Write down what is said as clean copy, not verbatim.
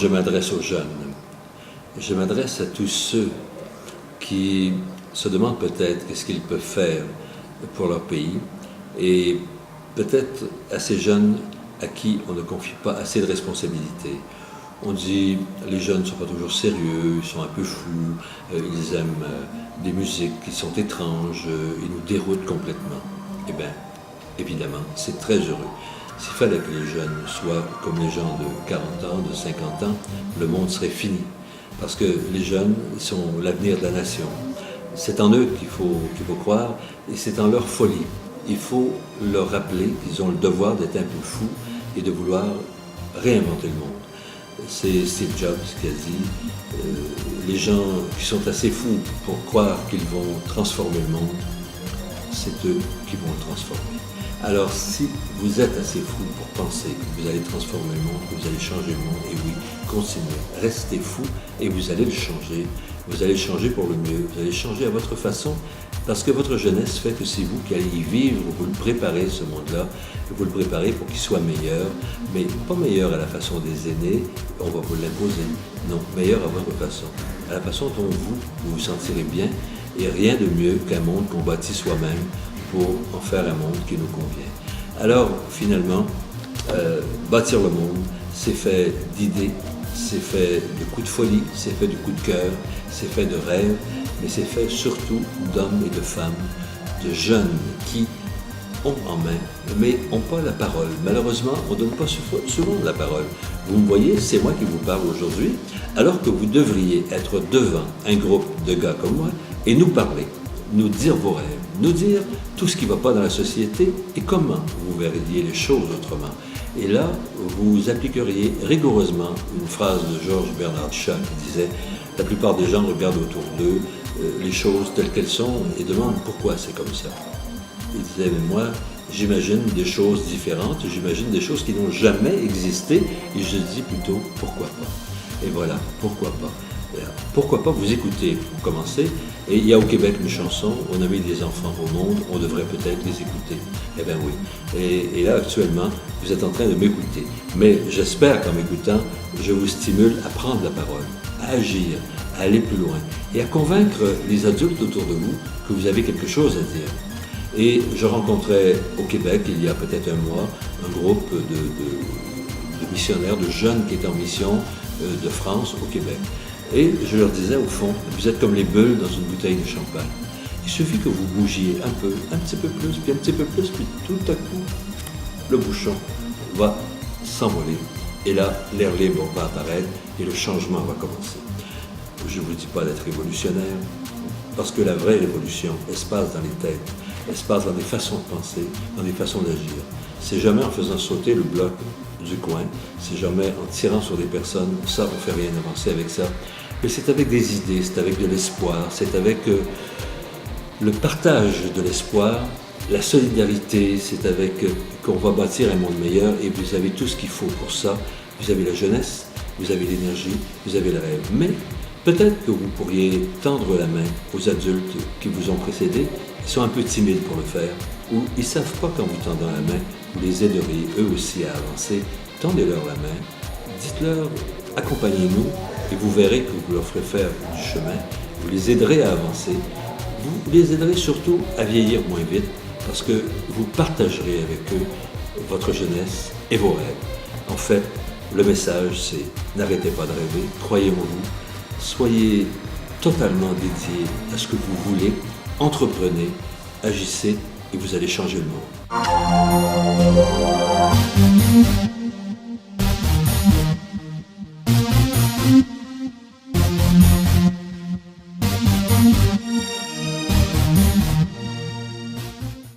je m'adresse aux jeunes. Je m'adresse à tous ceux qui se demandent peut-être qu'est-ce qu'ils peuvent faire pour leur pays et peut-être à ces jeunes à qui on ne confie pas assez de responsabilités. On dit les jeunes ne sont pas toujours sérieux, ils sont un peu fous, ils aiment des musiques qui sont étranges, ils nous déroutent complètement. Eh bien, évidemment, c'est très heureux. S'il fallait que les jeunes soient comme les gens de 40 ans, de 50 ans, le monde serait fini. Parce que les jeunes sont l'avenir de la nation. C'est en eux qu'il faut croire et c'est en leur folie. Il faut leur rappeler qu'ils ont le devoir d'être un peu fous et de vouloir réinventer le monde. C'est Steve Jobs qui a dit les gens qui sont assez fous pour croire qu'ils vont transformer le monde, c'est eux qui vont le transformer. Alors si vous êtes assez fou pour penser que vous allez transformer le monde, que vous allez changer le monde, et oui, continuez, restez fou et vous allez le changer. Vous allez changer pour le mieux, vous allez changer à votre façon, parce que votre jeunesse fait que c'est vous qui allez y vivre, vous le préparez ce monde-là, vous le préparez pour qu'il soit meilleur, mais pas meilleur à la façon des aînés, on va vous l'imposer, non, meilleur à votre façon, à la façon dont vous vous sentirez bien, et rien de mieux qu'un monde qu'on bâtit soi-même pour en faire un monde qui nous convient. Alors, finalement, bâtir le monde, c'est fait d'idées, c'est fait de coups de folie, c'est fait de coups de cœur, c'est fait de rêves, mais c'est fait surtout d'hommes et de femmes, de jeunes qui ont en main, mais n'ont pas la parole. Malheureusement, on ne donne pas souvent la parole. Vous me voyez, c'est moi qui vous parle aujourd'hui, alors que vous devriez être devant un groupe de gars comme moi et nous parler, nous dire vos rêves, nous dire tout ce qui ne va pas dans la société et comment vous verriez les choses autrement. Et là, vous appliqueriez rigoureusement une phrase de Georges Bernard Shaw qui disait « La plupart des gens regardent autour d'eux les choses telles qu'elles sont et demandent pourquoi c'est comme ça. » Il disait « Mais moi, j'imagine des choses différentes, j'imagine des choses qui n'ont jamais existé et je dis plutôt « Pourquoi pas ?» Et voilà, pourquoi pas. Pourquoi pas vous écouter pour commencer. Et il y a au Québec une chanson, on a mis des enfants au monde, on devrait peut-être les écouter. Eh bien oui. Et là actuellement, vous êtes en train de m'écouter. Mais j'espère qu'en m'écoutant, je vous stimule à prendre la parole, à agir, à aller plus loin et à convaincre les adultes autour de vous que vous avez quelque chose à dire. Et je rencontrais au Québec, il y a peut-être un mois, un groupe de missionnaires, de jeunes qui étaient en mission de France au Québec. Et je leur disais, au fond, vous êtes comme les bulles dans une bouteille de champagne. Il suffit que vous bougiez un peu, un petit peu plus, puis un petit peu plus, puis tout à coup, le bouchon va s'envoler. Et là, l'air libre va apparaître et le changement va commencer. Je ne vous dis pas d'être révolutionnaire, parce que la vraie révolution, elle se passe dans les têtes, elle se passe dans des façons de penser, dans des façons d'agir. C'est jamais en faisant sauter le bloc du coin, c'est jamais en tirant sur des personnes, ça, on ne fait rien avancer avec ça. Mais c'est avec des idées, c'est avec de l'espoir, c'est avec le partage de l'espoir, la solidarité, c'est avec qu'on va bâtir un monde meilleur et vous avez tout ce qu'il faut pour ça. Vous avez la jeunesse, vous avez l'énergie, vous avez le rêve. Mais peut-être que vous pourriez tendre la main aux adultes qui vous ont précédés, ils sont un peu timides pour le faire, ou ils ne savent pas quand vous tendant la main, vous les aideriez eux aussi à avancer. Tendez-leur la main, dites-leur accompagnez-nous et vous verrez que vous leur ferez faire du chemin, vous les aiderez à avancer, vous les aiderez surtout à vieillir moins vite parce que vous partagerez avec eux votre jeunesse et vos rêves. En fait, le message c'est n'arrêtez pas de rêver, croyez en vous, soyez totalement dédiés à ce que vous voulez, entreprenez, agissez et vous allez changer le monde.